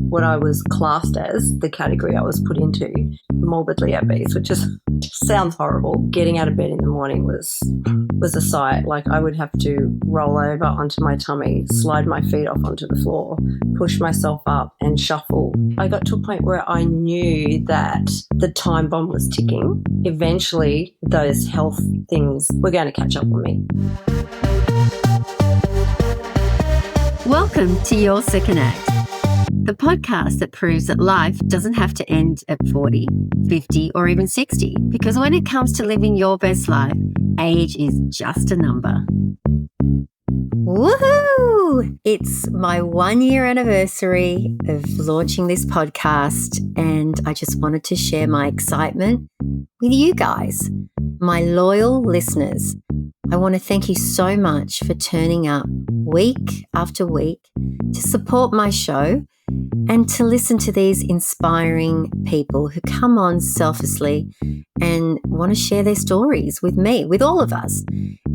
what I was classed as, the category I was put into, morbidly obese, which just sounds horrible. Getting out of bed in the morning was a sight. Like, I would have to roll over onto my tummy, slide my feet off onto the floor, push myself up and shuffle. I got to a point where I knew that the time bomb was ticking. Eventually, those health things were going to catch up with me. Welcome to Your Second Act, the podcast that proves that life doesn't have to end at 40, 50, or even 60, because when it comes to living your best life, age is just a number. Woohoo! It's my 1-year anniversary of launching this podcast, and I just wanted to share my excitement with you guys, my loyal listeners. I want to thank you so much for turning up week after week to support my show and to listen to these inspiring people who come on selflessly and want to share their stories with me, with all of us.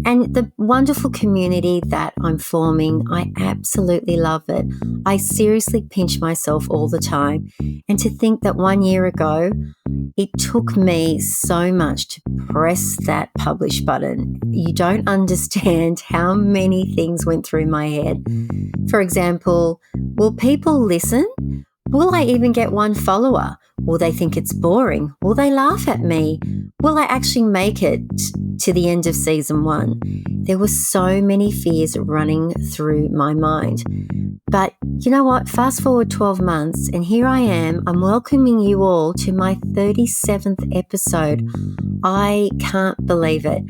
And the wonderful community that I'm forming, I absolutely love it. I seriously pinch myself all the time. And to think that 1 year ago, it took me so much to press that publish button. You don't understand how many things went through my head. For example, will people listen? Will I even get one follower? Will they think it's boring? Will they laugh at me? Will I actually make it to the end of season 1? There were so many fears running through my mind. But you know what? Fast forward 12 months and here I am. I'm welcoming you all to my 37th episode. I can't believe it.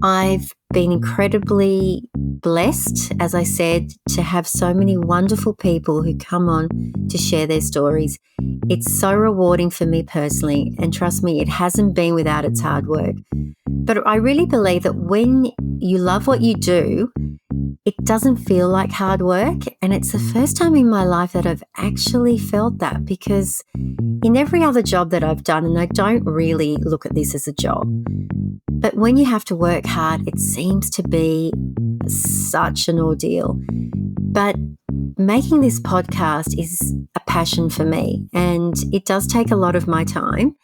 I've been incredibly blessed, as I said, to have so many wonderful people who come on to share their stories. It's so rewarding for me personally, and trust me, it hasn't been without its hard work. But I really believe that when you love what you do, it doesn't feel like hard work. And it's the first time in my life that I've actually felt that, because in every other job that I've done, and I don't really look at this as a job, but when you have to work hard, it seems to be such an ordeal. But making this podcast is a passion for me, and it does take a lot of my time.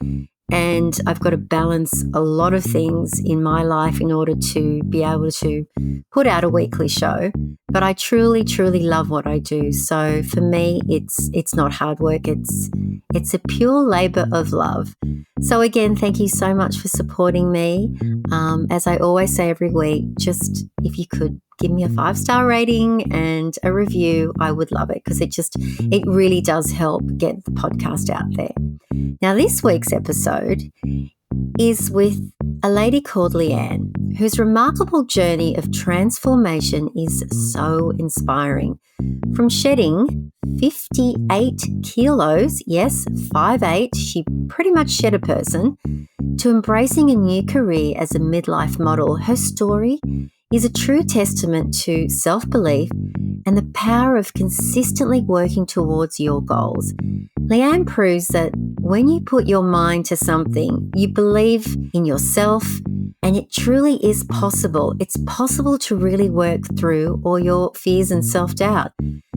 And I've got to balance a lot of things in my life in order to be able to put out a weekly show. But I truly, truly love what I do. So for me, it's not hard work. It's a pure labor of love. So again, thank you so much for supporting me. As I always say every week, just if you could give me a 5-star rating and a review, I would love it, because it really does help get the podcast out there. Now, this week's episode is with a lady called Leeanne, whose remarkable journey of transformation is so inspiring. From shedding 58 kilos, yes, 5'8", she pretty much shed a person, to embracing a new career as a midlife model. Her story is a true testament to self-belief and the power of consistently working towards your goals. Leeanne proves that when you put your mind to something, you believe in yourself, and it truly is possible. It's possible to really work through all your fears and self-doubt.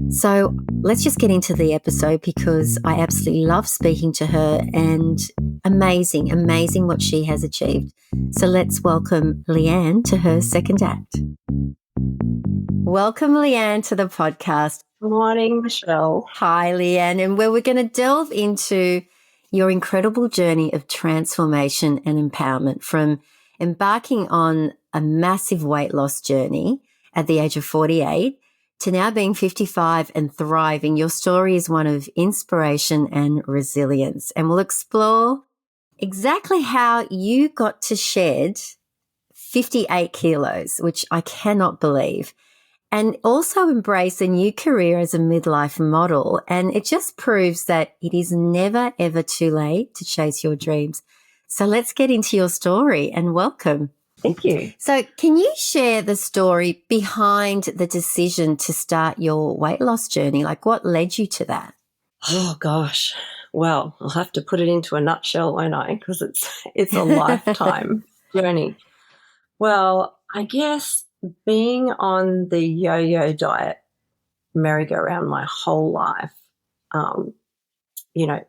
So let's just get into the episode, because I absolutely love speaking to her, and amazing what she has achieved. So let's welcome Leeanne to her second act. Welcome, Leeanne, to the podcast. Good morning, Michelle. Hi, Leeanne, and where we're going to delve into your incredible journey of transformation and empowerment, from embarking on a massive weight loss journey at the age of 48 to now being 55 and thriving. Your story is one of inspiration and resilience, and we'll explore exactly how you got to shed 58 kilos, which I cannot believe, and also embrace a new career as a midlife model. And it just proves that it is never, ever too late to chase your dreams. So let's get into your story, and welcome. Thank you. So can you share the story behind the decision to start your weight loss journey? Like, what led you to that? Oh, gosh. Well, I'll have to put it into a nutshell, won't I? Because it's a lifetime journey. Well, I guess being on the yo-yo diet merry-go-round my whole life, you know,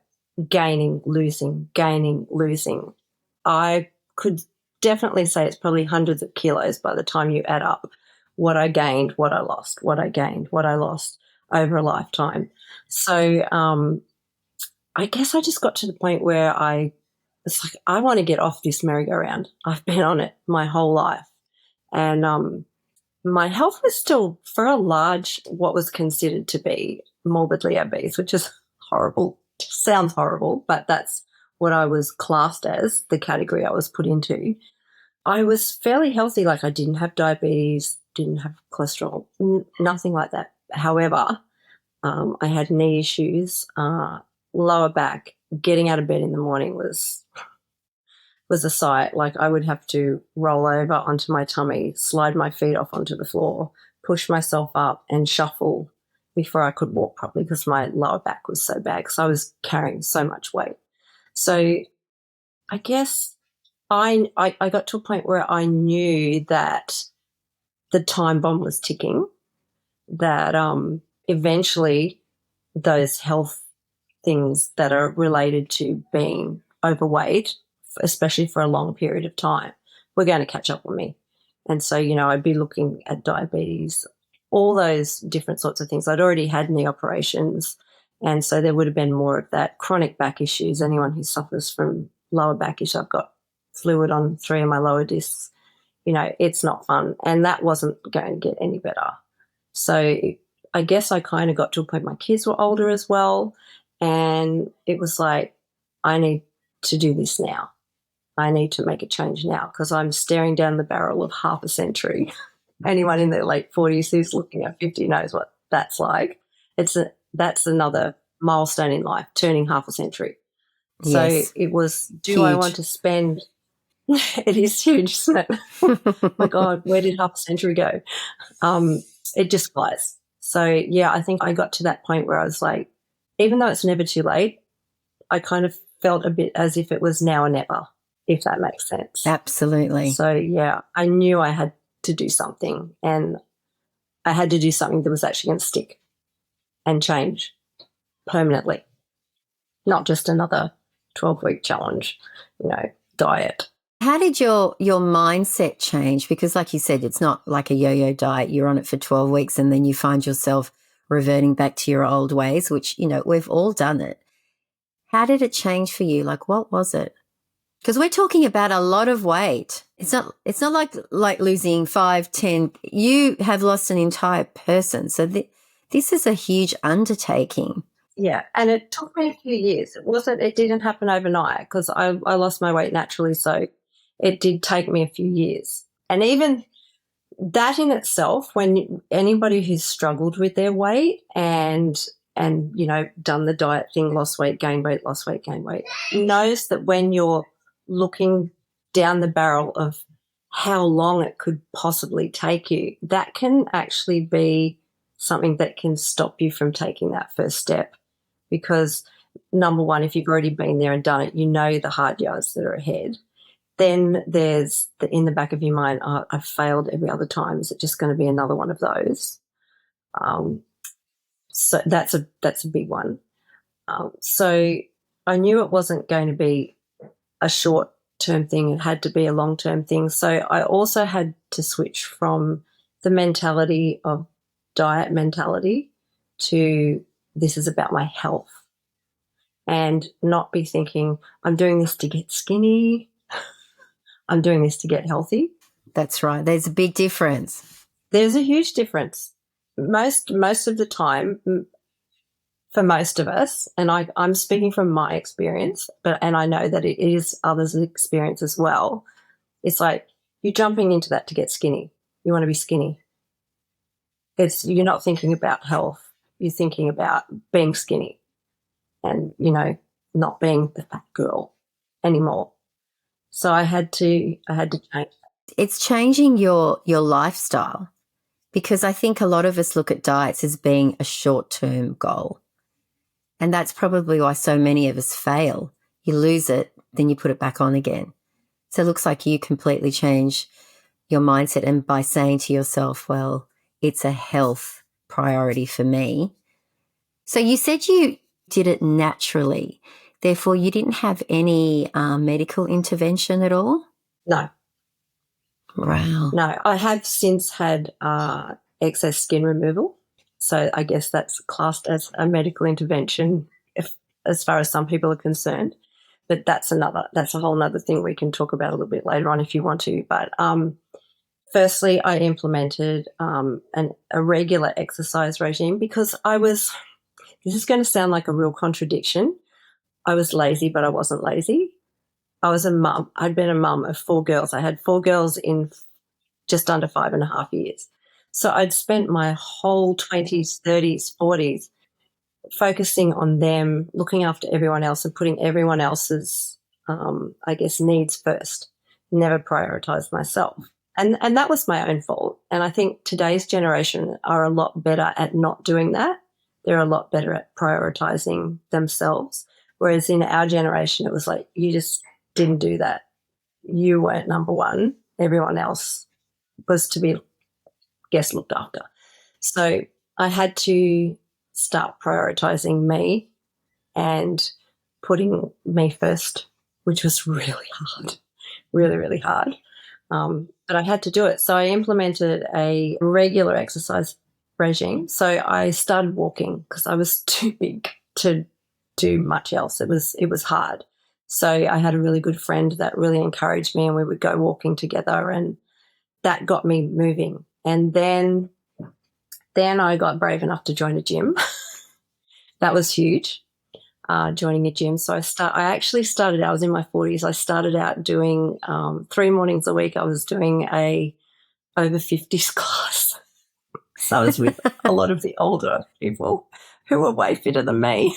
gaining, losing. I could definitely say it's probably hundreds of kilos by the time you add up what I gained, what I lost, what I gained, what I lost over a lifetime. So I guess I just got to the point where it's like, I want to get off this merry-go-round. I've been on it my whole life. And my health was still, for a large, what was considered to be morbidly obese, which is horrible. Sounds horrible, but that's what I was classed as, the category I was put into. I was fairly healthy. Like, I didn't have diabetes, didn't have cholesterol, nothing like that. However, I had knee issues, lower back. Getting out of bed in the morning was a sight. Like, I would have to roll over onto my tummy, slide my feet off onto the floor, push myself up and shuffle before I could walk properly because my lower back was so bad because I was carrying so much weight. So I guess I got to a point where I knew that the time bomb was ticking, that eventually those health things that are related to being overweight, especially for a long period of time, were going to catch up on me. And so, I'd be looking at diabetes, all those different sorts of things. I'd already had knee operations, and so there would have been more of that chronic back issues. Anyone who suffers from lower back issues, I've got fluid on 3 of my lower discs. It's not fun, and that wasn't going to get any better. So I guess I kind of got to a point, my kids were older as well, and it was like, I need to do this now. I need to make a change now because I'm staring down the barrel of half a century. Anyone in their late 40s who's looking at 50 knows what that's like. That's another milestone in life, turning half a century. So Yes. it was, do Huge. I want to spend – it is huge, isn't it? My God, where did half a century go? It just flies. So, yeah, I think I got to that point where I was like, even though it's never too late, I kind of felt a bit as if it was now or never, if that makes sense. Absolutely. So, yeah, I knew I had to do something, and I had to do something that was actually going to stick and change permanently, not just another 12-week challenge, diet. How did your mindset change? Because like you said, it's not like a yo-yo diet. You're on it for 12 weeks and then you find yourself reverting back to your old ways, which, we've all done it. How did it change for you? Like, what was it? Because we're talking about a lot of weight. It's not like losing 5, 10. You have lost an entire person. So this is a huge undertaking. Yeah, and it took me a few years. It didn't happen overnight because I lost my weight naturally. So it did take me a few years. And even that in itself, when anybody who's struggled with their weight and done the diet thing, lost weight, gained weight, lost weight, gained weight, knows that when you're looking down the barrel of how long it could possibly take you, that can actually be something that can stop you from taking that first step. Because number one, if you've already been there and done it, the hard yards that are ahead. Then there's in the back of your mind, oh, I've failed every other time. Is it just going to be another one of those? So that's a big one. So I knew it wasn't going to be a short-term thing. It had to be a long-term thing. So I also had to switch from the mentality of diet mentality to this is about my health, and not be thinking I'm doing this to get skinny. I'm doing this to get healthy. That's right. There's a big difference. There's a huge difference. Most of the time, for most of us, and I'm speaking from my experience, and I know that it is others' experience as well. It's like you're jumping into that to get skinny. You want to be skinny. You're not thinking about health. You're thinking about being skinny, and not being the fat girl anymore. So I had to change. It's changing your lifestyle, because I think a lot of us look at diets as being a short-term goal. And that's probably why so many of us fail. You lose it, then you put it back on again. So it looks like you completely change your mindset, and by saying to yourself, well, it's a health priority for me. So you said you did it naturally. Therefore, you didn't have any medical intervention at all? No. Wow. No, I have since had excess skin removal. So I guess that's classed as a medical intervention as far as some people are concerned. But that's a whole nother thing we can talk about a little bit later on if you want to. But firstly, I implemented a regular exercise regime because this is going to sound like a real contradiction. I was lazy, but I wasn't lazy. I was a mum. I'd been a mum of 4 girls. I had 4 girls in just under 5.5 years. So I'd spent my whole 20s, 30s, 40s focusing on them, looking after everyone else and putting everyone else's, needs first, never prioritized myself. And that was my own fault. And I think today's generation are a lot better at not doing that. They're a lot better at prioritizing themselves. Whereas in our generation, it was like, you just didn't do that. You weren't number one. Everyone else was to be looked after. So I had to start prioritizing me and putting me first, which was really hard, really, really hard. But I had to do it. So I implemented a regular exercise regime. So I started walking because I was too big to do much else. It was hard. So I had a really good friend that really encouraged me, and we would go walking together, and that got me moving. And then I got brave enough to join a gym. That was huge, joining a gym. So I actually started out, I was in my 40s. I started out doing 3 mornings a week. I was doing a over 50s class. So I was with a lot of the older people who were way fitter than me.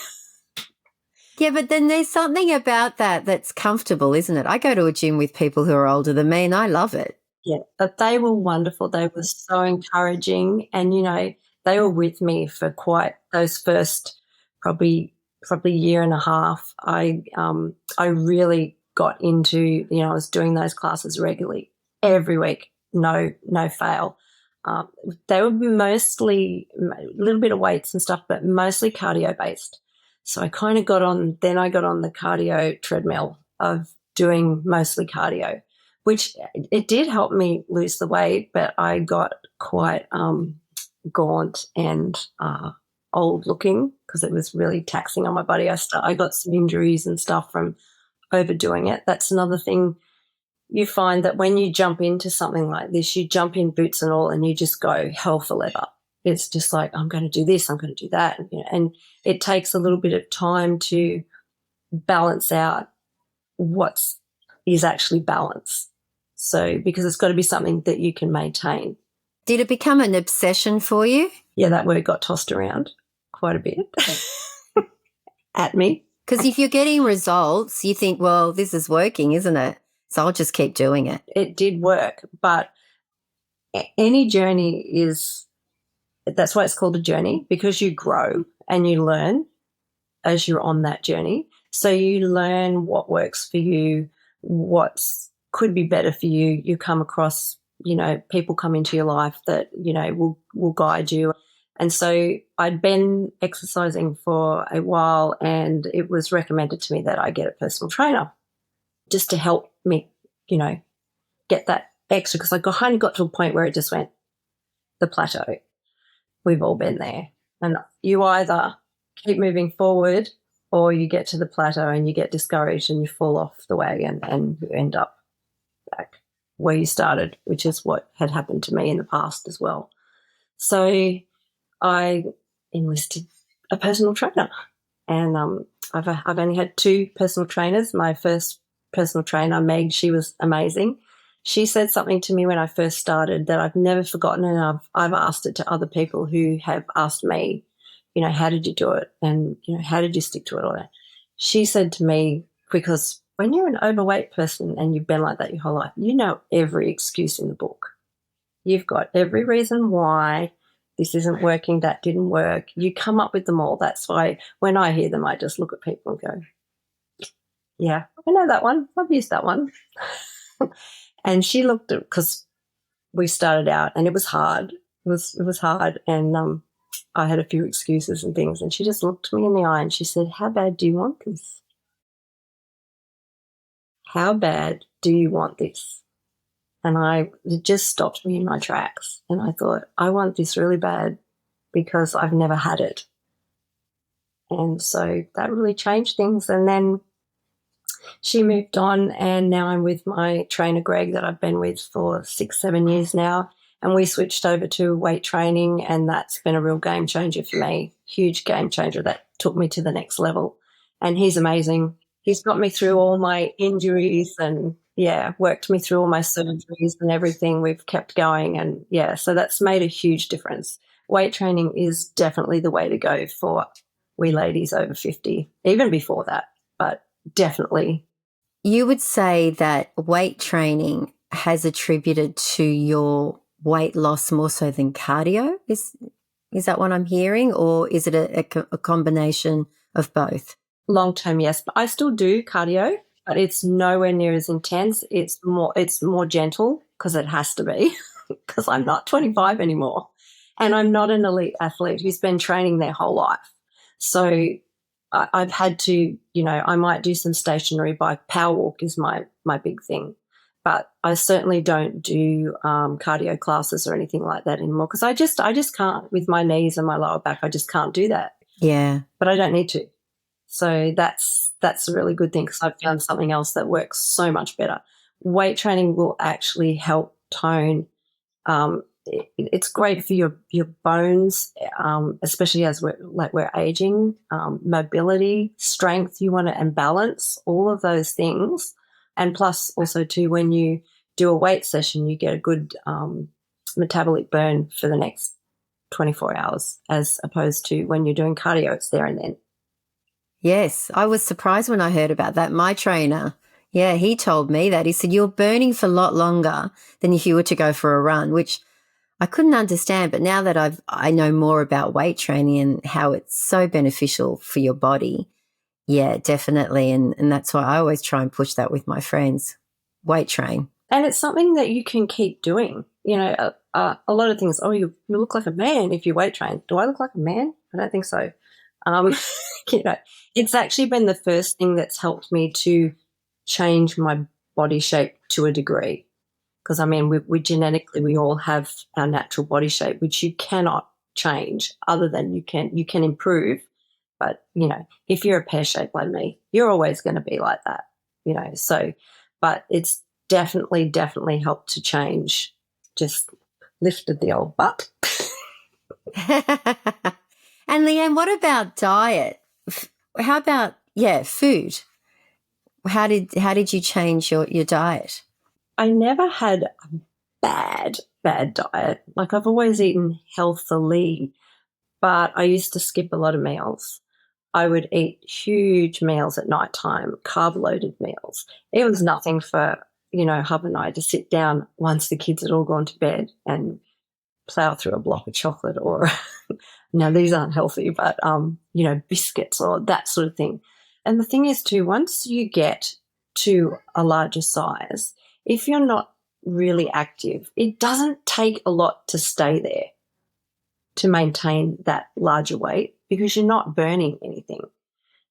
Yeah, but then there's something about that that's comfortable, isn't it? I go to a gym with people who are older than me and I love it. Yeah, but they were wonderful. They were so encouraging, and they were with me for quite those first probably year and a half. I really got into, I was doing those classes regularly every week, no fail. They were mostly a little bit of weights and stuff, but mostly cardio based. So I kind of got on the cardio treadmill of doing mostly cardio, which it did help me lose the weight, but I got quite gaunt and old looking because it was really taxing on my body. I got some injuries and stuff from overdoing it. That's another thing. You find that when you jump into something like this, you jump in boots and all, and you just go hell for leather. It's just like, I'm going to do this, I'm going to do that. And it takes a little bit of time to balance out what is actually balance. So, because it's got to be something that you can maintain. Did it become an obsession for you? Yeah, that word got tossed around quite a bit at me. Because if you're getting results, you think, well, this is working, isn't it? So I'll just keep doing it. It did work, but any journey that's why it's called a journey, because you grow and you learn as you're on that journey. So you learn what works for you, what could be better for you. You come across, people come into your life that, will guide you. And so I'd been exercising for a while, and it was recommended to me that I get a personal trainer just to help me, get that extra, because I kind of got to a point where it just went, the plateau. We've all been there. And you either keep moving forward or you get to the plateau and you get discouraged and you fall off the wagon and you end up back where you started, which is what had happened to me in the past as well. So I enlisted a personal trainer, and I've only had 2 personal trainers. My first personal trainer, Meg, she was amazing. She said something to me when I first started that I've never forgotten, and I've asked it to other people who have asked me, how did you do it? And, how did you stick to it? All that. She said to me, because when you're an overweight person and you've been like that your whole life, you know every excuse in the book. You've got every reason why this isn't working, that didn't work. You come up with them all. That's why when I hear them, I just look at people and go, yeah, I know that one. I've used that one. And she looked at, because we started out and it was hard. It was hard. And I had a few excuses and things, and she just looked me in the eye and she said, "How bad do you want this? How bad do you want this?" And it just stopped me in my tracks. And I thought, I want this really bad because I've never had it. And so that really changed things. And then she moved on, and now I'm with my trainer, Greg, that I've been with for 6, 7 years now. And we switched over to weight training, and that's been a real game changer for me, huge game changer that took me to the next level. And he's amazing. He's got me through all my injuries and, yeah, worked me through all my surgeries and everything. We've kept going, and, yeah, so that's made a huge difference. Weight training is definitely the way to go for we ladies over 50, even before that, but definitely. You would say that weight training has attributed to your weight loss more so than cardio? Is that what I'm hearing, or is it a combination of both? Long term, yes, but I still do cardio, but it's nowhere near as intense. It's more gentle because it has to be because I'm not 25 anymore, and I'm not an elite athlete who's been training their whole life. So I've had to, I might do some stationary bike. Power walk is my big thing, but I certainly don't do cardio classes or anything like that anymore because I just can't with my knees and my lower back. I just can't do that. Yeah, but I don't need to. So that's a really good thing because I've found something else that works so much better. Weight training will actually help tone. It's great for your bones, especially as we're aging. Mobility, strength, and balance, all of those things. And plus, also too, when you do a weight session, you get a good metabolic burn for the next 24 hours, as opposed to when you're doing cardio, it's there and then. yes. I was surprised when I heard about that. My trainer, yeah, he told me that. He said, you're burning for a lot longer than if you were to go for a run, which I couldn't understand. But now that I know more about weight training and how it's so beneficial for your body, yeah, definitely. And that's why I always try and push that with my friends. Weight train. And it's something that you can keep doing. A lot of things, you look like a man if you weight train. Do I look like a man? I don't think so. Um, it's actually been the first thing that's helped me to change my body shape to a degree. Because, we genetically, we all have our natural body shape, which you cannot change other than you can improve. But, if you're a pear shape like me, you're always going to be like that, so, but it's definitely helped to change, just lifted the old butt. And Leeanne, what about diet? How about, food? How did you change your diet? I never had a bad diet. Like, I've always eaten healthily, but I used to skip a lot of meals. I would eat huge meals at night time, carb-loaded meals. It was nothing for, Hub and I to sit down once the kids had all gone to bed and plow through a block of chocolate or, now these aren't healthy, but, biscuits or that sort of thing. And the thing is too, once you get to a larger size, if you're not really active, it doesn't take a lot to stay there to maintain that larger weight because you're not burning anything.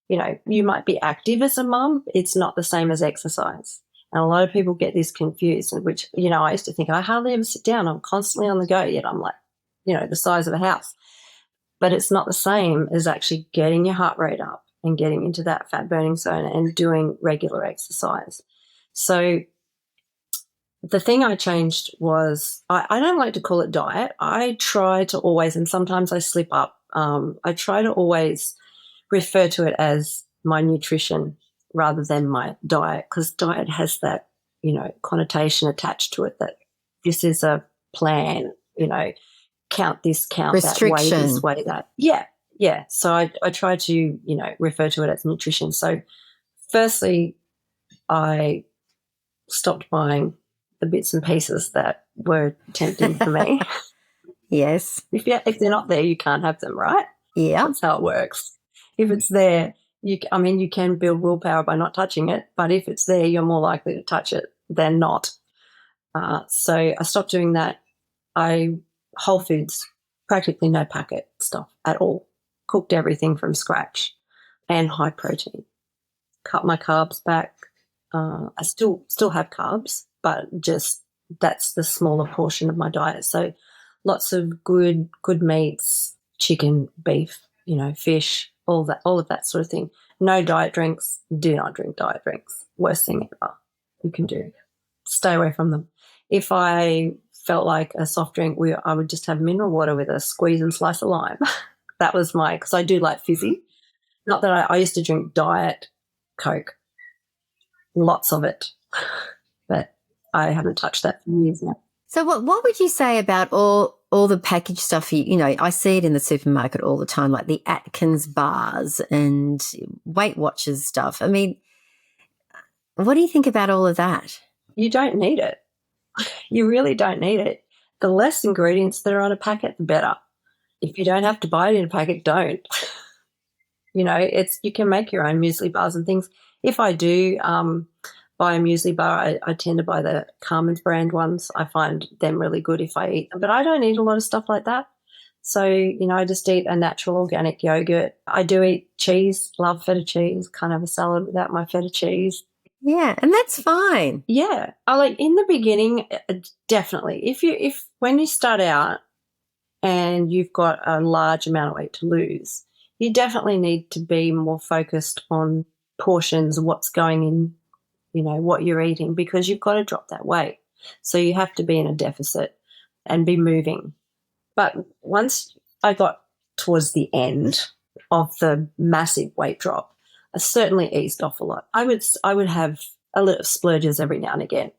You might be active as a mum. It's not the same as exercise. And a lot of people get this confused, which, I used to think I hardly ever sit down. I'm constantly on the go, yet I'm like, the size of a house. But it's not the same as actually getting your heart rate up and getting into that fat burning zone and doing regular exercise. So the thing I changed was I don't like to call it diet. I try to always, and sometimes I slip up, I try to always refer to it as my nutrition rather than my diet, because diet has that, connotation attached to it that this is a plan, count this, count that, weigh this, weigh that. Yeah, yeah. So I try to, refer to it as nutrition. So firstly, I stopped buying the bits and pieces that were tempting for me. Yes. If they're not there, you can't have them, right? Yeah. That's how it works. If it's there, you can build willpower by not touching it, but if it's there, you're more likely to touch it than not. So I stopped doing that. Whole foods, practically no packet stuff at all. Cooked everything from scratch and high protein. Cut my carbs back. I still have carbs, but just that's the smaller portion of my diet. So lots of good meats, chicken, beef, fish, all of that sort of thing. No diet drinks. Do not drink diet drinks. Worst thing ever you can do. Stay away from them. If I felt like a soft drink, I would just have mineral water with a squeeze and slice of lime. That was because I do like fizzy. Not that I used to drink diet Coke, lots of it, but I haven't touched that for years now. So what would you say about all the packaged stuff? I see it in the supermarket all the time, like the Atkins bars and Weight Watchers stuff. I mean, what do you think about all of that? You don't need it. You really don't need it. The less ingredients that are on a packet, the better. If you don't have to buy it in a packet, don't. You can make your own muesli bars and things. If I do buy a muesli bar, I tend to buy the Carmen's brand ones. I find them really good if I eat them. But I don't eat a lot of stuff like that. So, I just eat a natural organic yogurt. I do eat cheese, love feta cheese, can't have a salad without my feta cheese. Yeah, and that's fine. Yeah. In the beginning, definitely. When you start out and you've got a large amount of weight to lose, you definitely need to be more focused on portions, what's going in, what you're eating, because you've got to drop that weight. So you have to be in a deficit and be moving. But once I got towards the end of the massive weight drop, I certainly eased off a lot. I would have a little splurges every now and again,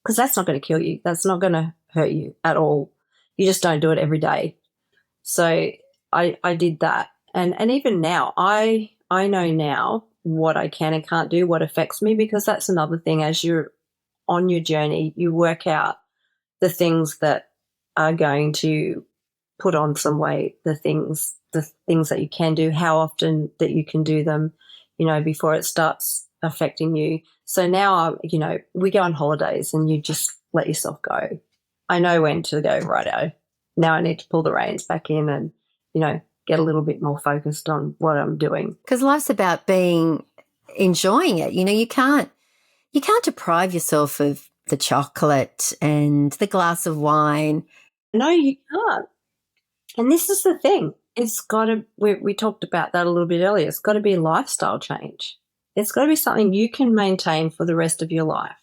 because that's not going to kill you. That's not going to hurt you at all. You just don't do it every day. So I did that. And even now, I know now what I can and can't do, what affects me, because that's another thing. As you're on your journey, you work out the things that are going to put on some weight, the things that you can do, how often that you can do them, before it starts affecting you. So now, we go on holidays and you just let yourself go. I know when to go, righto. Now I need to pull the reins back in and, get a little bit more focused on what I'm doing. Because life's about enjoying it. You can't deprive yourself of the chocolate and the glass of wine. No, you can't. And this is the thing. It's got to, we talked about that a little bit earlier. It's got to be a lifestyle change. It's got to be something you can maintain for the rest of your life.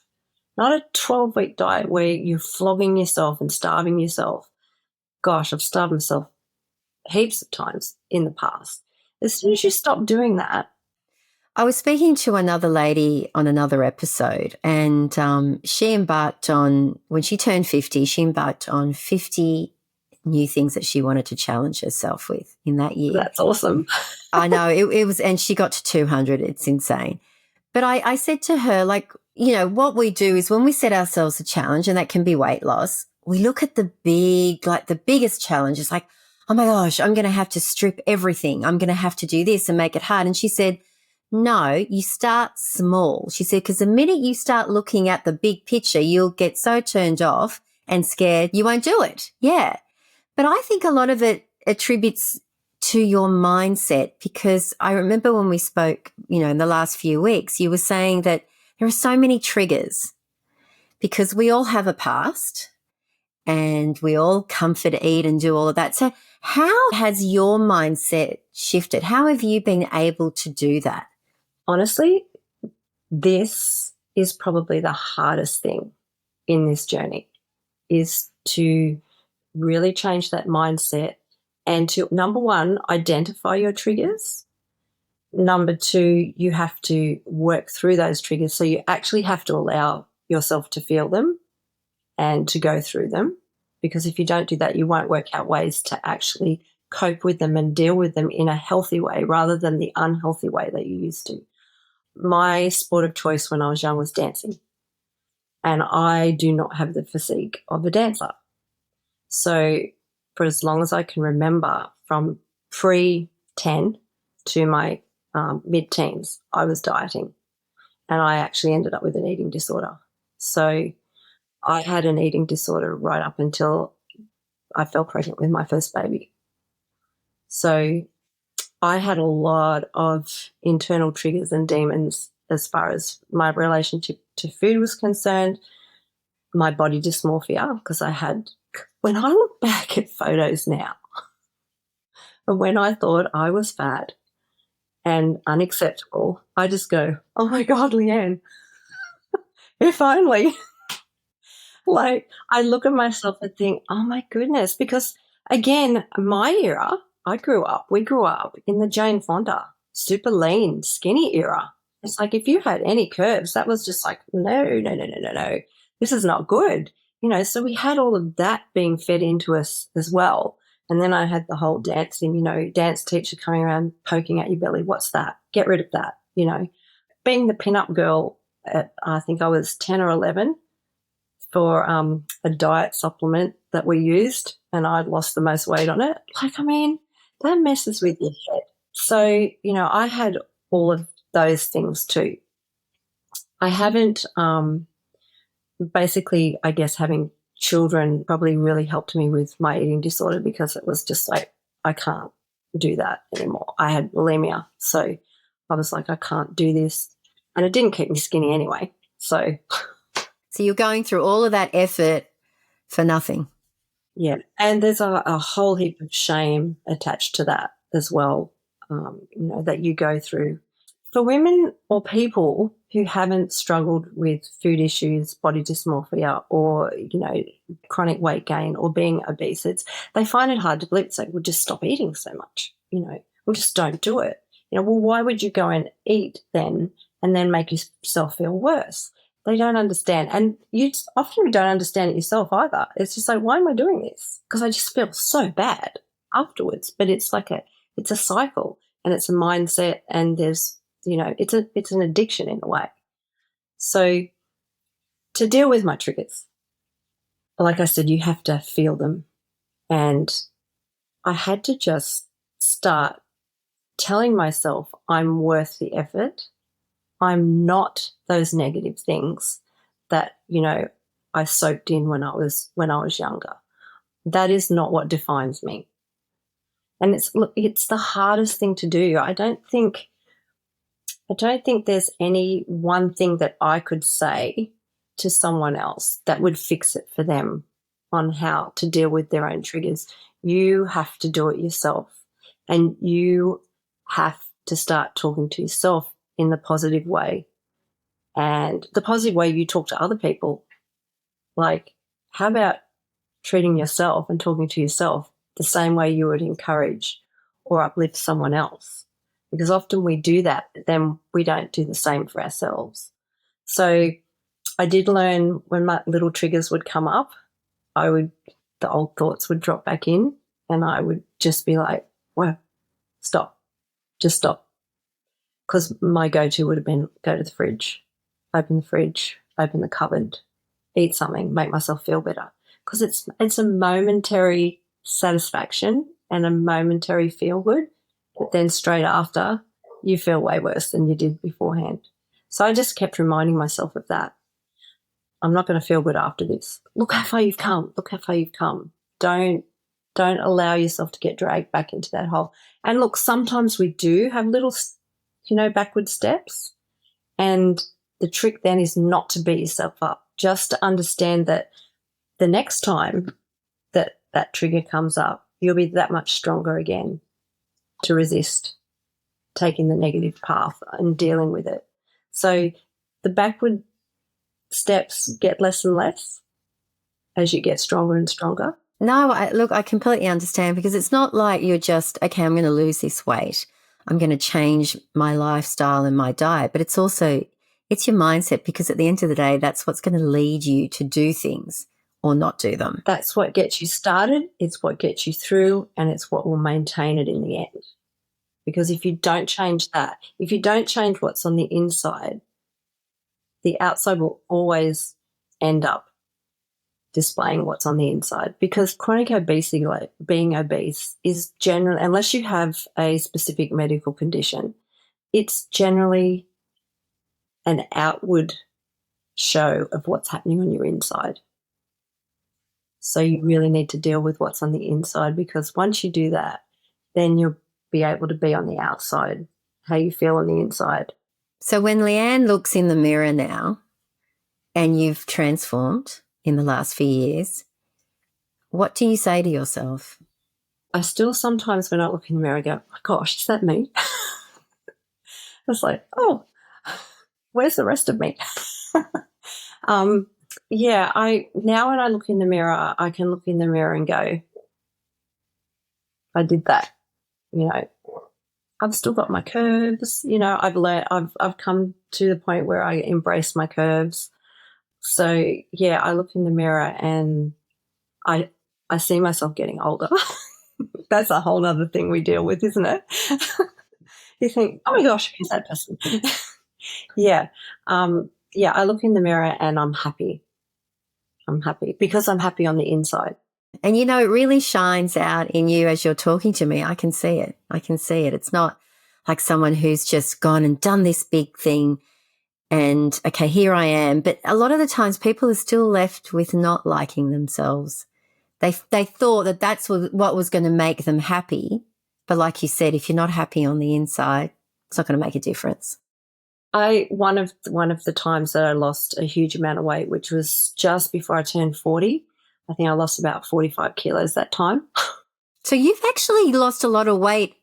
Not a 12-week diet where you're flogging yourself and starving yourself. Gosh, I've starved myself heaps of times in the past. As soon as you stop doing that. I was speaking to another lady on another episode, and she embarked on, when she turned 50, she embarked on 50 new things that she wanted to challenge herself with in that year. That's awesome. I know, it was, and she got to 200. It's insane. But I said to her, what we do is when we set ourselves a challenge, and that can be weight loss, we look at the biggest challenge. It's like, oh my gosh, I'm going to have to strip everything. I'm going to have to do this and make it hard. And she said, no, you start small. She said, because the minute you start looking at the big picture, you'll get so turned off and scared you won't do it. Yeah. But I think a lot of it attributes to your mindset, because I remember when we spoke, in the last few weeks, you were saying that there are so many triggers because we all have a past and we all comfort eat and do all of that. So how has your mindset shifted? How have you been able to do that? Honestly, this is probably the hardest thing in this journey, is to really change that mindset and to, number one, identify your triggers. Number two, you have to work through those triggers. So you actually have to allow yourself to feel them and to go through them, because if you don't do that, you won't work out ways to actually cope with them and deal with them in a healthy way rather than the unhealthy way that you used to. My sport of choice when I was young was dancing, and I do not have the physique of a dancer. So for as long as I can remember, from pre-10 to my mid-teens, I was dieting, and I actually ended up with an eating disorder. So I had an eating disorder right up until I fell pregnant with my first baby. So I had a lot of internal triggers and demons as far as my relationship to food was concerned, my body dysmorphia, because I had, when I look back at photos now, and when I thought I was fat and unacceptable, I just go, oh my God, Leanne, if only. Like, I look at myself and think, oh my goodness, because again, my era, we grew up in the Jane Fonda, super lean, skinny era. It's like if you had any curves, that was just like, no, no, no, no, no, no. This is not good. So we had all of that being fed into us as well. And then I had the whole dancing, dance teacher coming around poking at your belly. What's that? Get rid of that. Being the pin-up girl at, I think I was 10 or 11, for a diet supplement that we used, and I'd lost the most weight on it. Like, I mean, that messes with your head. So, I had all of those things too. I haven't, basically, I guess having children probably really helped me with my eating disorder, because it was just like, I can't do that anymore. I had bulimia. So I was like, I can't do this. And it didn't keep me skinny anyway. So you're going through all of that effort for nothing. Yeah, and there's a whole heap of shame attached to that as well, that you go through. For women or people who haven't struggled with food issues, body dysmorphia, or, chronic weight gain or being obese, they find it hard to believe. It's like, well, just stop eating so much, well, just don't do it. Well, why would you go and eat then and then make yourself feel worse? They don't understand. And you often don't understand it yourself either. It's just like, why am I doing this? Because I just feel so bad afterwards. But it's like it's a cycle, and it's a mindset, and there's, it's an addiction in a way. So to deal with my triggers, like I said, you have to feel them. And I had to just start telling myself I'm worth the effort. I'm not those negative things that, I soaked in when I was younger. That is not what defines me. And it's the hardest thing to do. I don't think there's any one thing that I could say to someone else that would fix it for them on how to deal with their own triggers. You have to do it yourself, and you have to start talking to yourself in the positive way, and the positive way you talk to other people. Like, how about treating yourself and talking to yourself the same way you would encourage or uplift someone else? Because often we do that, but then we don't do the same for ourselves. So I did learn, when my little triggers would come up, the old thoughts would drop back in, and I would just be like, well, stop, just stop. Because my go-to would have been go to the fridge, open the cupboard, eat something, make myself feel better. Because it's a momentary satisfaction and a momentary feel good, but then straight after you feel way worse than you did beforehand. So I just kept reminding myself of that. I'm not going to feel good after this. Look how far you've come. Look how far you've come. Don't allow yourself to get dragged back into that hole. And look, sometimes we do have little, backward steps. And the trick then is not to beat yourself up, just to understand that the next time that trigger comes up, you'll be that much stronger again to resist taking the negative path and dealing with it. So the backward steps get less and less as you get stronger and stronger. No, I completely understand, because it's not like you're just, okay, I'm going to lose this weight, I'm going to change my lifestyle and my diet, but it's your mindset, because at the end of the day, that's what's going to lead you to do things or not do them. That's what gets you started, it's what gets you through, and it's what will maintain it in the end. Because if you don't change that, if you don't change what's on the inside, the outside will always end up displaying what's on the inside. Because chronic obesity, like being obese, is generally, unless you have a specific medical condition, it's generally an outward show of what's happening on your inside. So you really need to deal with what's on the inside, because once you do that, then you'll be able to be on the outside, how you feel on the inside. So when Leeanne looks in the mirror now and you've transformed in the last few years, what do you say to yourself? I still sometimes when I look in the mirror, I go, oh, gosh, is that me? It's like, oh, where's the rest of me? Yeah, now when I look in the mirror, I can look in the mirror and go, I did that. You know, I've still got my curves. You know, I've come to the point where I embrace my curves. So yeah, I look in the mirror and I see myself getting older. That's a whole other thing we deal with, isn't it? You think, oh my gosh, who's that person? Yeah. Yeah, I look in the mirror and I'm happy. I'm happy because I'm happy on the inside. And, you know, it really shines out in you as you're talking to me. I can see it. I can see it. It's not like someone who's just gone and done this big thing and, okay, here I am. But a lot of the times people are still left with not liking themselves. They thought that that's what was going to make them happy. But like you said, if you're not happy on the inside, it's not going to make a difference. One of the times that I lost a huge amount of weight, which was just before I turned 40. I think I lost about 45 kilos that time. So you've actually lost a lot of weight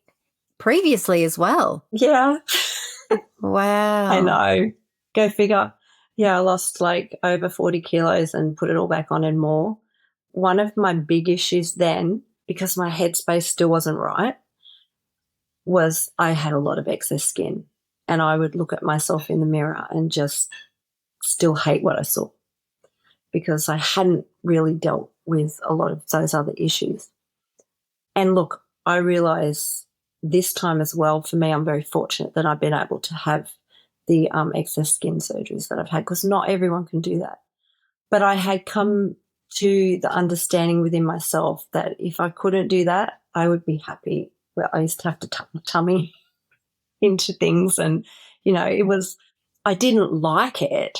previously as well. Yeah. Wow. I know. Go figure. Yeah, I lost like over 40 kilos and put it all back on and more. One of my big issues then, because my headspace still wasn't right, was I had a lot of excess skin. And I would look at myself in the mirror and just still hate what I saw because I hadn't really dealt with a lot of those other issues. And look, I realise this time as well, for me, I'm very fortunate that I've been able to have the excess skin surgeries that I've had, because not everyone can do that. But I had come to the understanding within myself that if I couldn't do that, I would be happy. Well, I used to have to tuck my tummy into things and, you know, I didn't like it,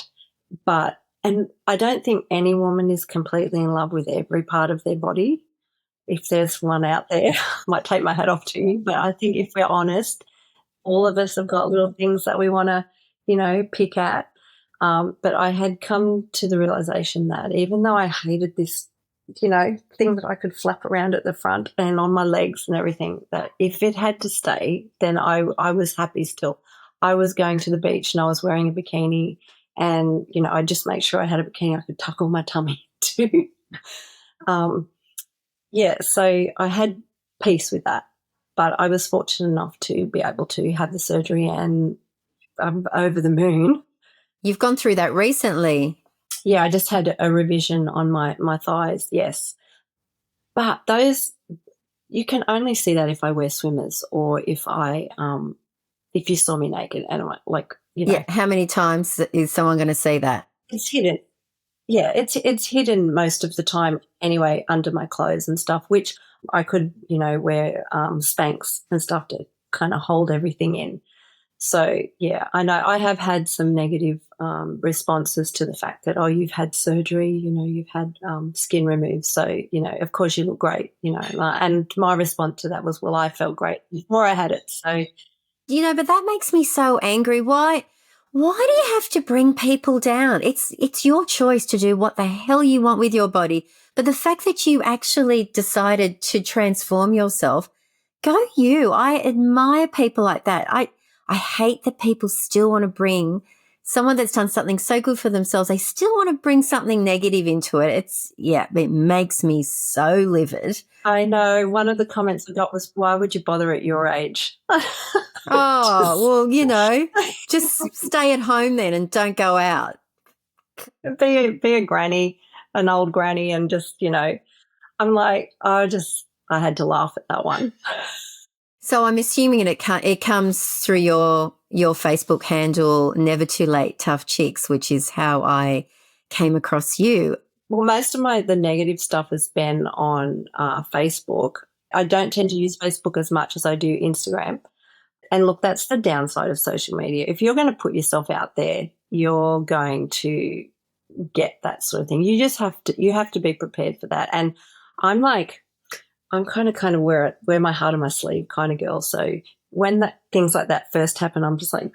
and I don't think any woman is completely in love with every part of their body. If there's one out there, I might take my hat off to you, but I think if we're honest, all of us have got little things that we want to, you know, pick at. But I had come to the realization that even though I hated this, you know, thing that I could flap around at the front and on my legs and everything, that if it had to stay, then I was happy still. I was going to the beach and I was wearing a bikini and, you know, I'd just make sure I had a bikini I could tuck all my tummy to. Yeah, so I had peace with that. But I was fortunate enough to be able to have the surgery and I'm over the moon. You've gone through that recently. Yeah, I just had a revision on my thighs, yes. But those, you can only see that if I wear swimmers or if if you saw me naked and I'm like, you know. Yeah. How many times is someone going to see that? It's hidden. Yeah, it's hidden most of the time anyway under my clothes and stuff, which I could, you know, wear Spanx and stuff to kind of hold everything in. So, yeah, I know I have had some negative responses to the fact that, oh, you've had surgery, you know, you've had skin removed. So, you know, of course you look great, you know. And my response to that was, well, I felt great before I had it. So, You know, but that makes me so angry. Why do you have to bring people down? It's your choice to do what the hell you want with your body. But the fact that you actually decided to transform yourself, go you. I admire people like that. I hate that people still want to bring someone that's done something so good for themselves. They still want to bring something negative into it. It makes me so livid. I know one of the comments I got was, why would you bother at your age? Oh, well, you know, just stay at home then and don't go out. Be a granny, an old granny, and just, you know, I'm like, I had to laugh at that one. So I'm assuming it comes through your Facebook handle, Never Too Late Tough Chicks, which is how I came across you. Well, most of the negative stuff has been on Facebook. I don't tend to use Facebook as much as I do Instagram. And look, that's the downside of social media. If you're going to put yourself out there, you're going to get that sort of thing. You have to be prepared for that. And I'm kind of wear my heart on my sleeve kind of girl. So when things like that first happen, I'm just like,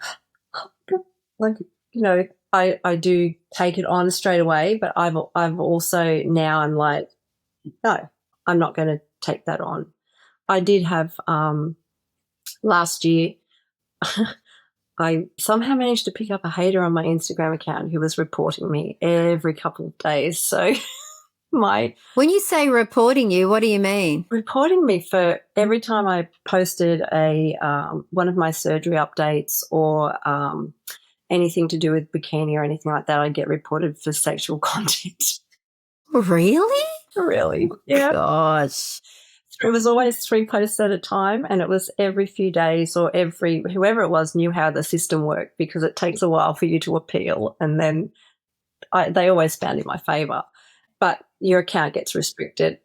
like, I do take it on straight away, but I've also now I'm like, no, I'm not going to take that on. I did have last year, I somehow managed to pick up a hater on my Instagram account who was reporting me every couple of days. So when you say reporting you, what do you mean? Reporting me for every time I posted one of my surgery updates or anything to do with bikini or anything like that, I'd get reported for sexual content. Really? Really? Yeah. Gosh. It was always 3 posts at a time, and it was every few days, or whoever it was knew how the system worked, because it takes a while for you to appeal, and then they always found in my favour. But your account gets restricted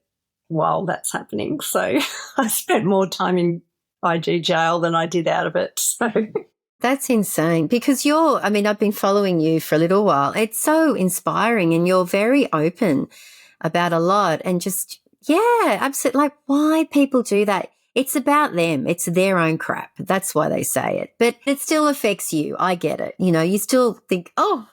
while that's happening. So I spent more time in IG jail than I did out of it. So that's insane, because I've been following you for a little while. It's so inspiring, and you're very open about a lot, and just, yeah, absolutely. Like, why people do that? It's about them. It's their own crap. That's why they say it. But it still affects you. I get it. You still think, oh,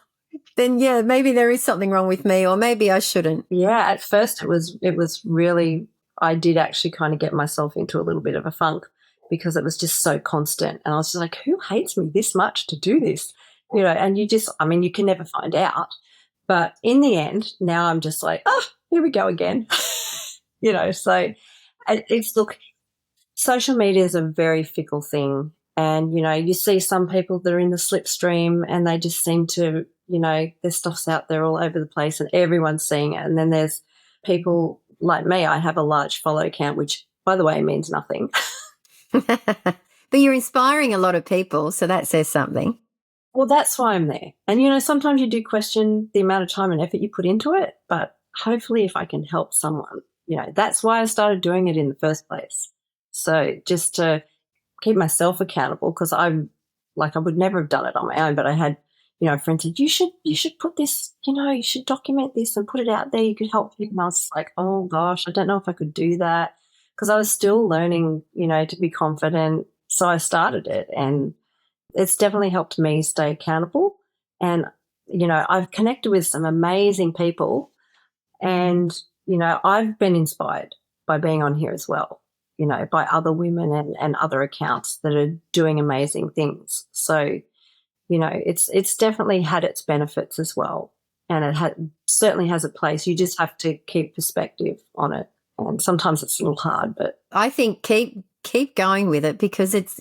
then yeah, maybe there is something wrong with me, or maybe I shouldn't. Yeah, at first it was really, I did actually kind of get myself into a little bit of a funk, because it was just so constant. And I was just like, who hates me this much to do this? And you can never find out. But in the end, now I'm just like, oh, here we go again. So look, social media is a very fickle thing. And, you see some people that are in the slipstream, and they just seem to, their stuff's out there all over the place and everyone's seeing it. And then there's people like me. I have a large follow count, which, by the way, means nothing. But you're inspiring a lot of people, so that says something. Well, that's why I'm there. And, sometimes you do question the amount of time and effort you put into it, but hopefully if I can help someone, that's why I started doing it in the first place. So just to keep myself accountable, because I would never have done it on my own, but I had, a friend said, you should put this, you should document this and put it out there. You could help people. And I was like, oh gosh, I don't know if I could do that, because I was still learning, to be confident. So I started it, and it's definitely helped me stay accountable. And, I've connected with some amazing people, and, I've been inspired by being on here as well, by other women and other accounts that are doing amazing things. So, it's definitely had its benefits as well. And it certainly has a place. You just have to keep perspective on it. And sometimes it's a little hard, but I think keep going with it, because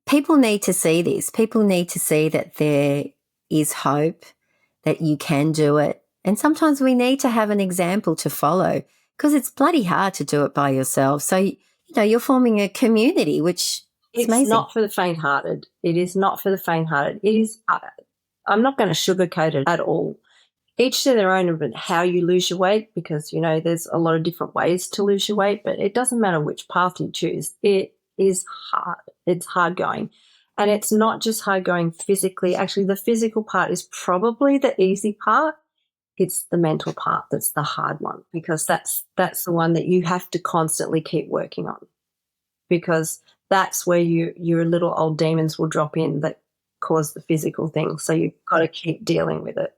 people need to see this. People need to see that there is hope, that you can do it. And sometimes we need to have an example to follow, because it's bloody hard to do it by yourself. So, you're forming a community, which is amazing. It's not for the faint-hearted. It is not for the faint-hearted. It is, I'm not going to sugarcoat it at all. Each to their own about how you lose your weight, because, there's a lot of different ways to lose your weight, but it doesn't matter which path you choose. It is hard. It's hard going. And it's not just hard going physically. Actually, the physical part is probably the easy part. It's the mental part that's the hard one, because that's the one that you have to constantly keep working on, because that's where your little old demons will drop in that cause the physical thing. So you've got to keep dealing with it.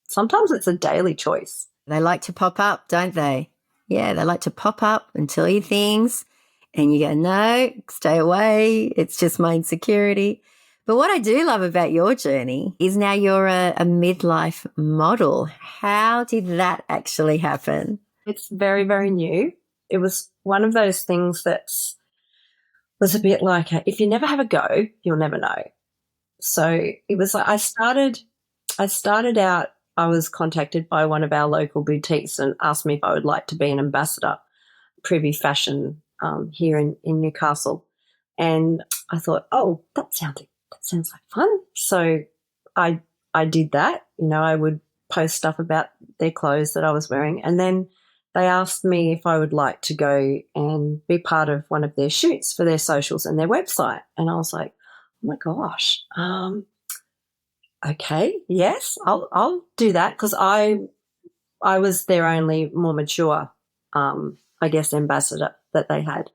Sometimes it's a daily choice. They like to pop up, don't they? Yeah, they like to pop up and tell you things, and you go, no, stay away. It's just my insecurity. But what I do love about your journey is now you're a midlife model. How did that actually happen? It's very, very new. It was one of those things that was a bit like, if you never have a go, you'll never know. So it was like I started out, I was contacted by one of our local boutiques and asked me if I would like to be an ambassador, Privy Fashion, here in Newcastle. And I thought, oh, that sounds like fun. So I did that. I would post stuff about their clothes that I was wearing. And then they asked me if I would like to go and be part of one of their shoots for their socials and their website. And I was like, oh my gosh, okay, yes, I'll do that because I was their only more mature, I guess, ambassador that they had.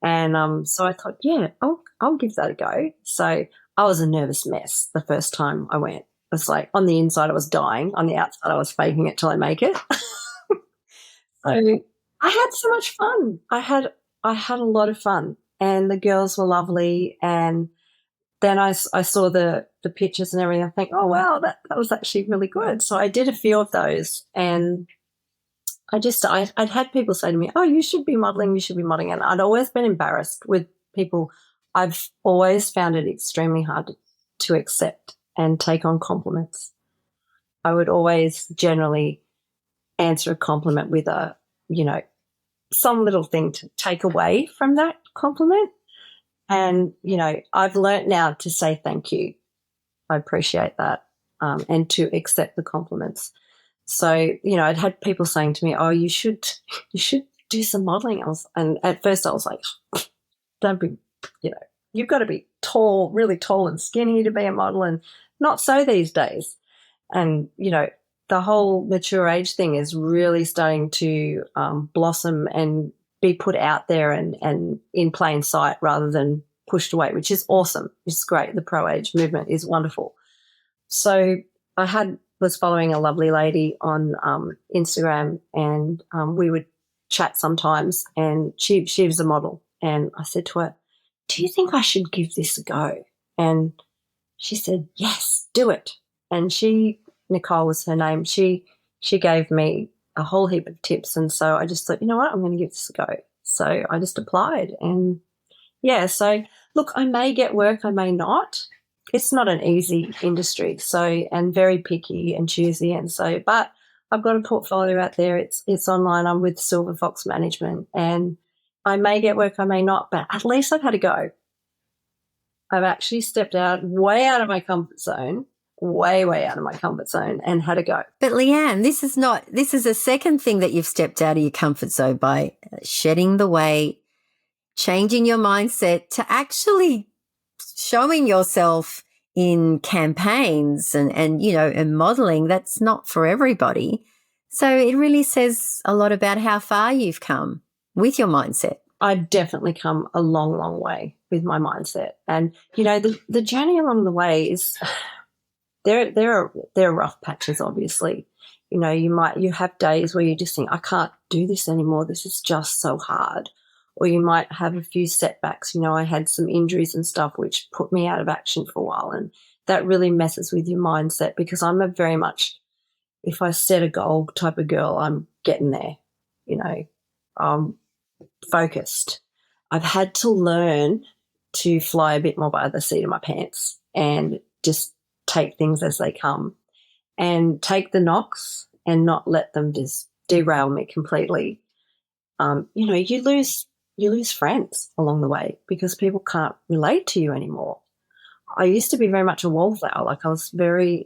And so I thought, yeah, I'll give that a go. So I was a nervous mess the first time I went. It was like on the inside I was dying, on the outside I was faking it till I make it. So I had so much fun. I had a lot of fun, and the girls were lovely. And then I saw the pictures and everything. I think, oh wow, that was actually really good. So I did a few of those, and I'd had people say to me, "Oh, you should be modeling. You should be modeling." And I'd always been embarrassed with people. I've always found it extremely hard to accept and take on compliments. I would always generally answer a compliment with a, you know, some little thing to take away from that compliment. And, I've learnt now to say thank you. I appreciate that, and to accept the compliments. So, I'd had people saying to me, "Oh, you should do some modeling." And at first I was like, "Don't be, you know, you've got to be tall, really tall and skinny to be a model." And not so these days. And, the whole mature age thing is really starting to blossom and be put out there and in plain sight rather than pushed away, which is awesome. It's great. The pro age movement is wonderful. So was following a lovely lady on Instagram, and we would chat sometimes. And she was a model, and I said to her, "Do you think I should give this a go?" And she said, "Yes, do it." And Nicole was her name. She gave me a whole heap of tips, and so I just thought, you know what, I'm going to give this a go. So I just applied, and yeah. So look, I may get work, I may not. It's not an easy industry, so, and very picky and choosy, and so. But I've got a portfolio out there. It's online. I'm with Silver Fox Management, and I may get work, I may not. But at least I've had a go. I've actually stepped way out of my comfort zone, way out of my comfort zone, and had a go. But Leeanne, this is a second thing that you've stepped out of your comfort zone by shedding the weight, changing your mindset to actually showing yourself in campaigns and modeling. That's not for everybody. So it really says a lot about how far you've come with your mindset. I've definitely come a long, long way with my mindset. And, the journey along the way is, there are rough patches, obviously. You have days where you just think, I can't do this anymore. This is just so hard. Or you might have a few setbacks. I had some injuries and stuff which put me out of action for a while. And that really messes with your mindset, because I'm a very much, if I set a goal type of girl, I'm getting there, focused. I've had to learn to fly a bit more by the seat of my pants and just take things as they come and take the knocks and not let them just derail me completely. You lose friends along the way because people can't relate to you anymore. I used to be very much a wallflower. Like, I was very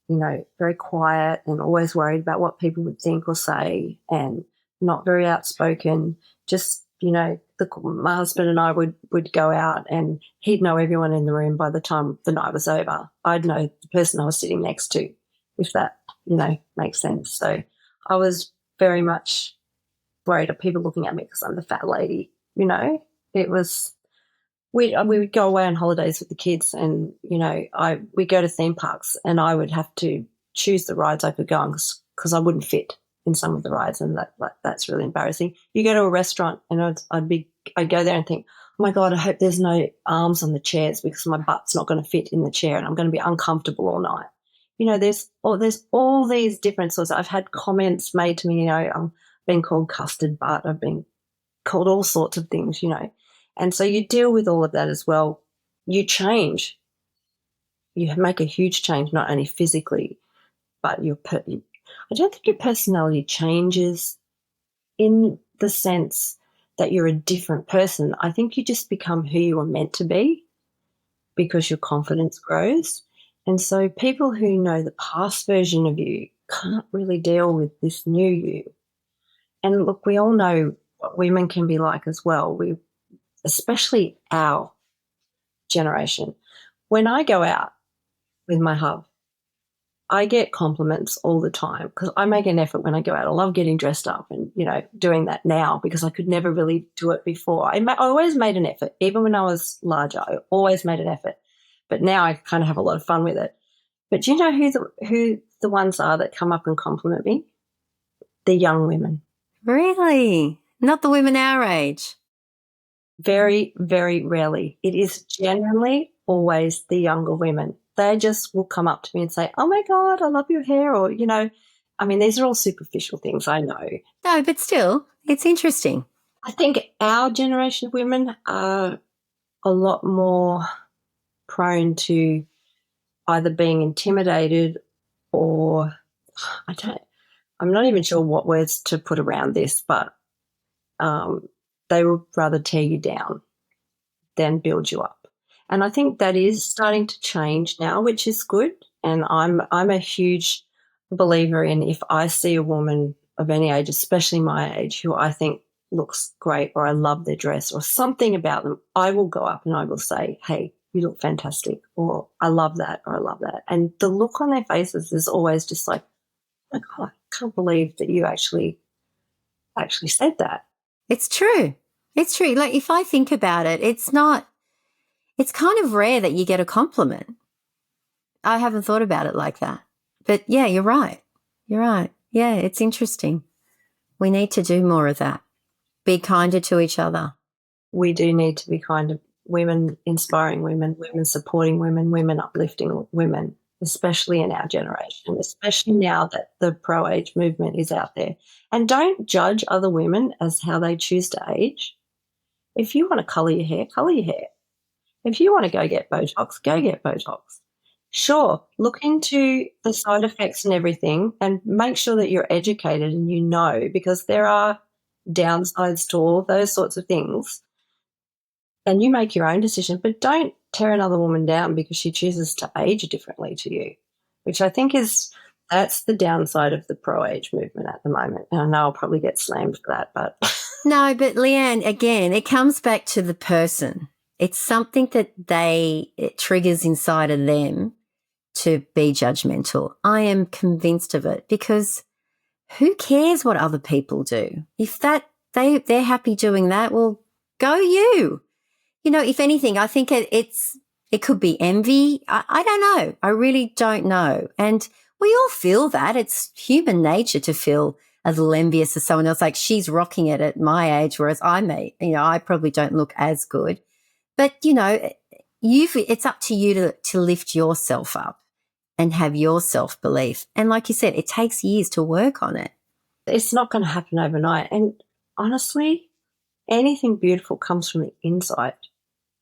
very quiet and always worried about what people would think or say, and not very outspoken. Just, my husband and I would go out, and he'd know everyone in the room by the time the night was over. I'd know the person I was sitting next to, if that, makes sense. So I was very much worried of people looking at me because I'm the fat lady. It was, we would go away on holidays with the kids, and we go to theme parks, and I would have to choose the rides I could go on because I wouldn't fit in some of the rides, and that's really embarrassing. You go to a restaurant, and I'd go there and think, oh my God, I hope there's no arms on the chairs because my butt's not going to fit in the chair, and I'm going to be uncomfortable all night. There's all these different sorts. I've had comments made to me. I'm being called custard butt. I've been called all sorts of things. And so you deal with all of that as well. You change. You make a huge change, not only physically, but I don't think your personality changes in the sense that you're a different person. I think you just become who you are meant to be because your confidence grows. And so people who know the past version of you can't really deal with this new you. And look, we all know what women can be like as well. Especially our generation. When I go out, with my hub. I get compliments all the time because I make an effort when I go out. I love getting dressed up and, doing that now because I could never really do it before. I always made an effort. Even when I was larger, I always made an effort. But now I kind of have a lot of fun with it. But do you know who the ones are that come up and compliment me? The young women. Really? Not the women our age? Very, very rarely. It is generally always the younger women. They just will come up to me and say, "Oh my God, I love your hair." Or, these are all superficial things, I know. No, but still, it's interesting. I think our generation of women are a lot more prone to either being intimidated or I'm not even sure what words to put around this, but they would rather tear you down than build you up. And I think that is starting to change now, which is good. And I'm a huge believer in if I see a woman of any age, especially my age, who I think looks great or I love their dress or something about them, I will go up and I will say, "Hey, you look fantastic," or "I love that," or "I love that." And the look on their faces is always just like, "Oh, God, I can't believe that you actually said that." It's true. It's true. Like, if I think about it, it's kind of rare that you get a compliment. I haven't thought about it like that. But yeah, you're right. You're right. Yeah, it's interesting. We need to do more of that. Be kinder to each other. We do need to be kind of women inspiring women, women supporting women, women uplifting women, especially in our generation, especially now that the pro-age movement is out there. And don't judge other women as how they choose to age. If you want to colour your hair, colour your hair. If you want to go get Botox, go get Botox. Sure, look into the side effects and everything and make sure that you're educated and you know, because there are downsides to all those sorts of things. And you make your own decision, but don't tear another woman down because she chooses to age differently to you, which I think that's the downside of the pro-age movement at the moment. And I know I'll probably get slammed for that, but... No, but Leeanne, again, it comes back to the person. It's something that it triggers inside of them to be judgmental. I am convinced of it because who cares what other people do? If they're happy doing that, well, go you. If anything, I think it could be envy. I don't know. I really don't know. And we all feel that. It's human nature to feel a little envious of someone else. Like, she's rocking it at my age, whereas I probably don't look as good. But, it's up to you to lift yourself up and have your self-belief. And like you said, it takes years to work on it. It's not going to happen overnight. And honestly, anything beautiful comes from the inside.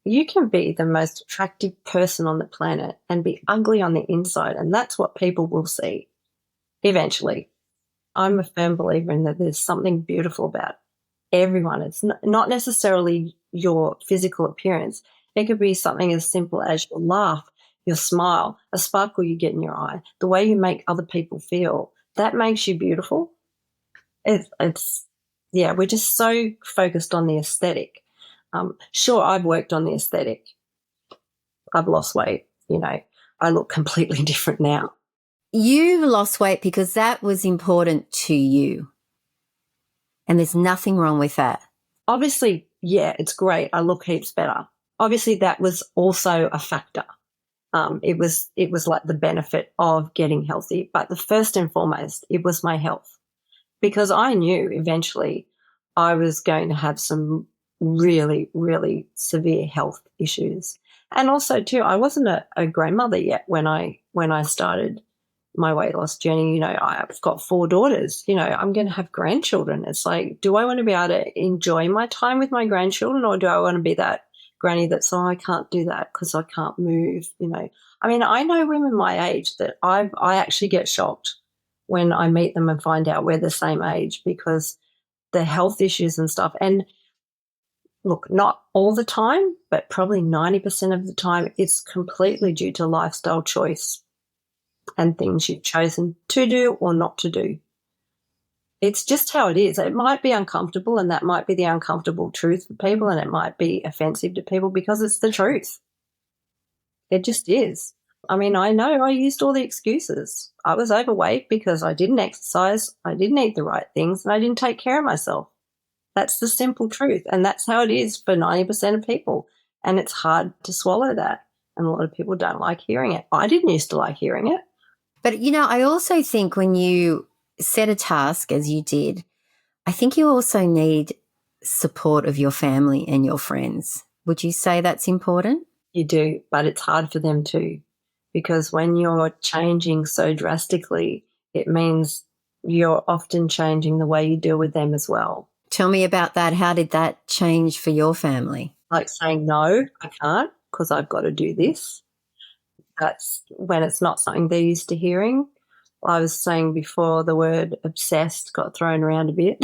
You can be the most attractive person on the planet and be ugly on the inside, and that's what people will see eventually. I'm a firm believer in that there's something beautiful about everyone. It's not necessarily your physical appearance. It could be something as simple as your laugh, your smile, a sparkle you get in your eye, the way you make other people feel. That makes you beautiful. We're just so focused on the aesthetic. Sure, I've worked on the aesthetic. I've lost weight. I look completely different now. You lost weight because that was important to you. And there's nothing wrong with that. Obviously, yeah, it's great. I look heaps better. Obviously, that was also a factor. It was like the benefit of getting healthy. But the first and foremost, it was my health. Because I knew eventually I was going to have some really, really severe health issues. And also, too, I wasn't a grandmother yet when I started my weight loss journey. I've got 4 daughters. I'm going to have grandchildren. It's like, do I want to be able to enjoy my time with my grandchildren, or do I want to be that granny that's, I can't do that because I can't move? I know women my age that I actually get shocked when I meet them and find out we're the same age because the health issues and stuff. And look, not all the time, but probably 90% of the time, it's completely due to lifestyle choice and things you've chosen to do or not to do. It's just how it is. It might be uncomfortable, and that might be the uncomfortable truth for people, and it might be offensive to people because it's the truth. It just is. I mean, I know I used all the excuses. I was overweight because I didn't exercise, I didn't eat the right things, and I didn't take care of myself. That's the simple truth, and that's how it is for 90% of people, and it's hard to swallow that, and a lot of people don't like hearing it. I didn't used to like hearing it. But, I also think when you set a task as you did, I think you also need support of your family and your friends. Would you say that's important? You do, but it's hard for them too, because when you're changing so drastically, it means you're often changing the way you deal with them as well. Tell me about that. How did that change for your family? Like saying, no, I can't because I've got to do this. That's when it's not something they're used to hearing. I was saying before, the word obsessed got thrown around a bit.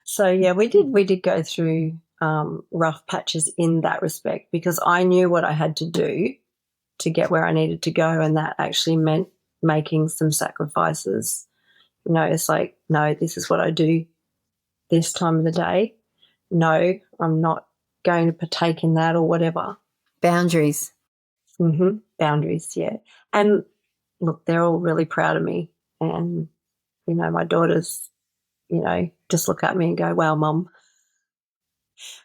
So yeah, we did go through rough patches in that respect, because I knew what I had to do to get where I needed to go, and that actually meant making some sacrifices. It's like, no, this is what I do this time of the day. No, I'm not going to partake in that or whatever. Boundaries. Boundaries, yeah. And look, they're all really proud of me, and my daughters, just look at me and go, "Wow, Mum."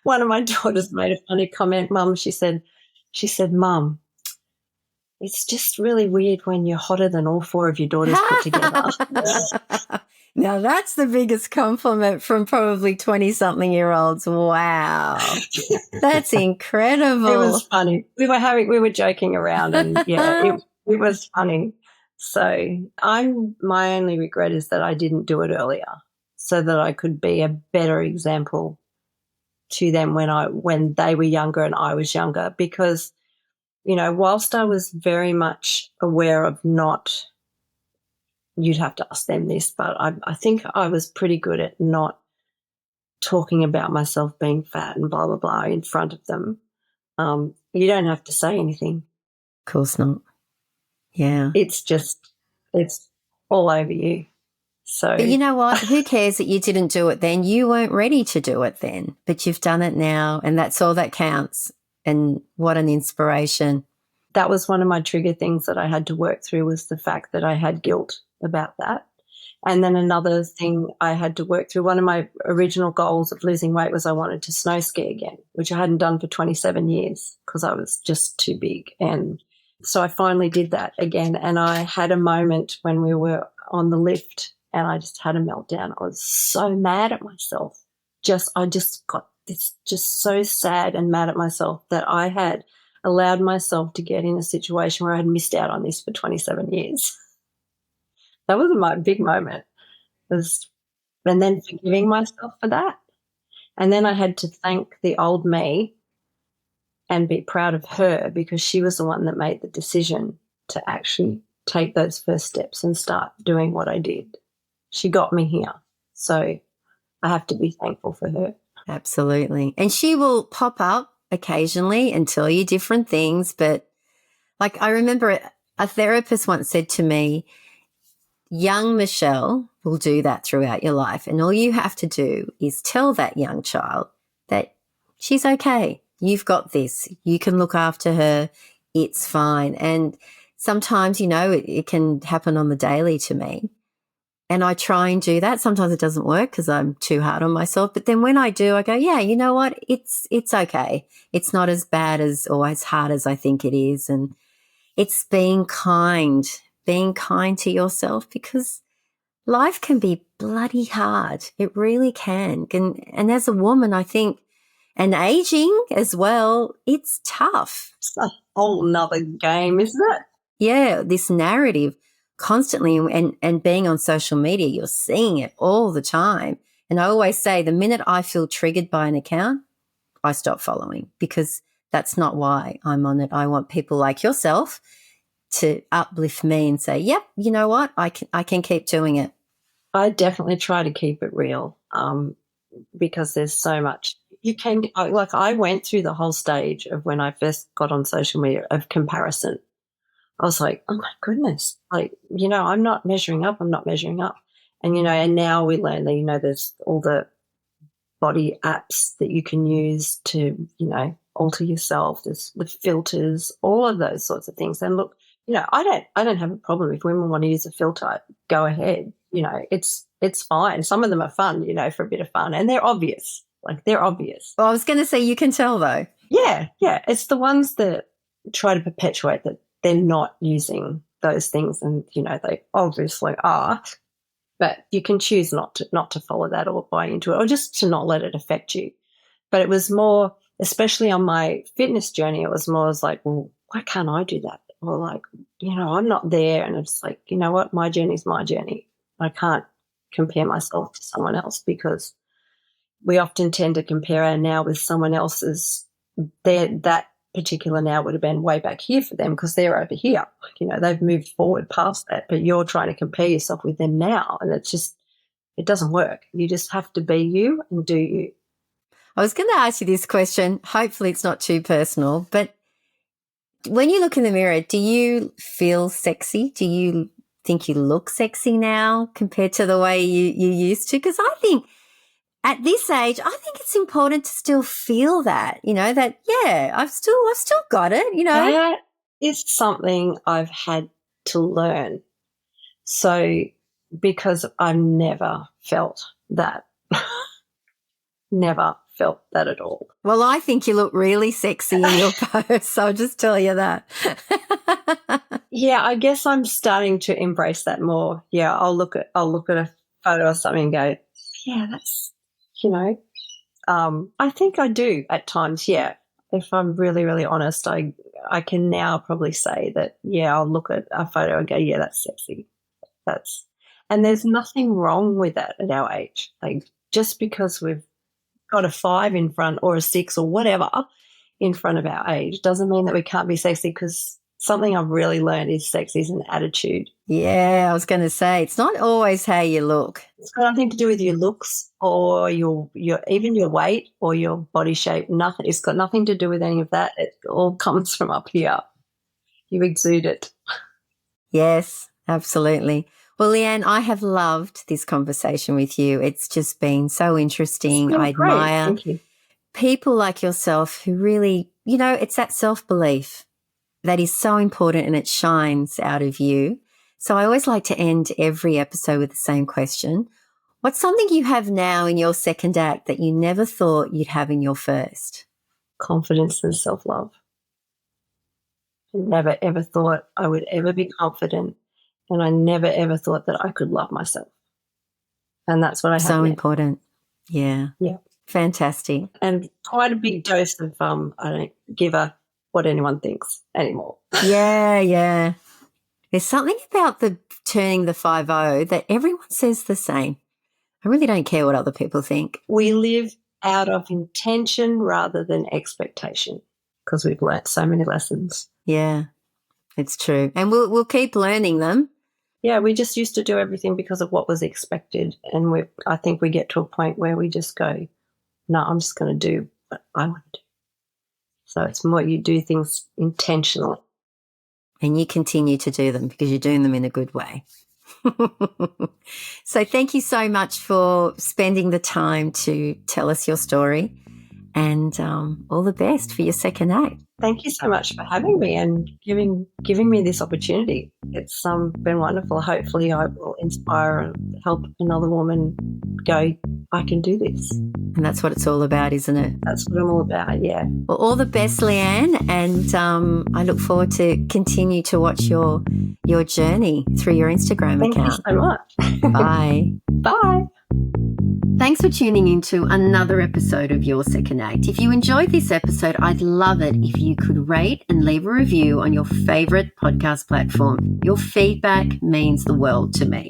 One of my daughters made a funny comment, Mum. She said, "Mum, it's just really weird when you're hotter than all four of your daughters put together." Now that's the biggest compliment from probably 20-something-year-olds. Wow. That's incredible. It was funny. We were joking around, and yeah, it was funny. So my only regret is that I didn't do it earlier, so that I could be a better example to them when they were younger and I was younger, because whilst I was very much aware of not, you'd have to ask them this, but I think I was pretty good at not talking about myself being fat and blah, blah, blah in front of them. You don't have to say anything. Of course not. Yeah. It's all over you. So, but you know what? Who cares that you didn't do it then? You weren't ready to do it then, but you've done it now, and that's all that counts. And what an inspiration. That was one of my trigger things that I had to work through, was the fact that I had guilt about that. And then another thing I had to work through, one of my original goals of losing weight was I wanted to snow ski again, which I hadn't done for 27 years because I was just too big. And so I finally did that again. And I had a moment when we were on the lift, and I just had a meltdown. I was so mad at myself. I just got this, just so sad and mad at myself that I had allowed myself to get in a situation where I had missed out on this for 27 years. That was my big moment. And then forgiving myself for that. And then I had to thank the old me and be proud of her, because she was the one that made the decision to actually take those first steps and start doing what I did. She got me here. So I have to be thankful for her. Absolutely. And she will pop up occasionally and tell you different things. But like, I remember a therapist once said to me, young Michelle will do that throughout your life. And all you have to do is tell that young child that she's okay. You've got this. You can look after her. It's fine. And sometimes, it can happen on the daily to me. And I try and do that. Sometimes it doesn't work because I'm too hard on myself. But then when I do, I go, yeah, you know what? It's okay. It's not as bad or as hard as I think it is. And it's being kind to yourself, because life can be bloody hard. It really can. And as a woman, I think, and aging as well, it's tough. It's a whole nother game, isn't it? Yeah, this narrative constantly, and being on social media, you're seeing it all the time. And I always say, the minute I feel triggered by an account, I stop following, because that's not why I'm on it. I want people like yourself to uplift me and say, yep, you know what? I can keep doing it. I definitely try to keep it real, because there's so much. I went through the whole stage of when I first got on social media of comparison. I was like, oh my goodness, I'm not measuring up. I'm not measuring up. And, and now we learn that, there's all the body apps that you can use to, alter yourself. There's with filters, all of those sorts of things. And look, I don't have a problem if women want to use a filter. Go ahead. It's fine. Some of them are fun, for a bit of fun, and they're obvious. Like they're obvious. Well, I was going to say you can tell though. Yeah. It's the ones that try to perpetuate that they're not using those things, and they obviously are. But you can choose not to follow that or buy into it, or just to not let it affect you. But it was more, especially on my fitness journey, it was like, well, why can't I do that? Or like, I'm not there. And it's like, you know what? My journey is my journey. I can't compare myself to someone else, because we often tend to compare our now with someone else's. That particular now would have been way back here for them because they're over here. They've moved forward past that, but you're trying to compare yourself with them now, and it doesn't work. You just have to be you and do you. I was going to ask you this question. Hopefully it's not too personal, but when you look in the mirror, do you feel sexy? Do you think you look sexy now compared to the way you used to? Because I think at this age, I think it's important to still feel that, that, yeah, I've still got it, That is something I've had to learn. So, because I've never felt that. Never felt that at all. Well, I think you look really sexy in your post, so I'll just tell you that. Yeah, I guess I'm starting to embrace that more. Yeah, I'll look at a photo or something and go, yeah, that's, I think I do at times. Yeah, if I'm really, really honest, I can now probably say that. Yeah, I'll look at a photo and go, yeah, that's sexy. And there's nothing wrong with that at our age. Like just because we've got a 5 in front or a 6 or whatever in front of our age doesn't mean that we can't be sexy, because something I've really learned is sexy is an attitude. Yeah, I was going to say, it's not always how you look. It's got nothing to do with your looks or your even your weight or your body shape. Nothing. It's got nothing to do with any of that. It all comes from up here. You exude it. Yes, absolutely. Well, Leeanne, I have loved this conversation with you. It's just been so interesting. I admire Thank you. People like yourself who really, it's that self-belief that is so important, and it shines out of you. So I always like to end every episode with the same question. What's something you have now in your second act that you never thought you'd have in your first? Confidence and self-love. I never, ever thought I would ever be confident, and I never, ever thought that I could love myself. And that's what I have So now. important. Yeah. Yeah. Fantastic. And quite a big dose of I don't give a what anyone thinks anymore. Yeah. There's something about the turning the 50 that everyone says the same. I really don't care what other people think. We live out of intention rather than expectation, because we've learnt so many lessons. Yeah, it's true. And we'll keep learning them. Yeah, we just used to do everything because of what was expected. And I think we get to a point where we just go, no, I'm just going to do what I want to do. So it's more you do things intentionally. And you continue to do them because you're doing them in a good way. So thank you so much for spending the time to tell us your story, and all the best for your second act. Thank you so much for having me and giving me this opportunity. It's been wonderful. Hopefully I will inspire and help another woman go, I can do this. And that's what it's all about, isn't it? That's what I'm all about, yeah. Well, all the best, Leeanne, and I look forward to continue to watch your journey through your Instagram account. Thank you so much. Bye. Bye. Thanks for tuning into another episode of Your Second Act. If you enjoyed this episode, I'd love it if you could rate and leave a review on your favourite podcast platform. Your feedback means the world to me.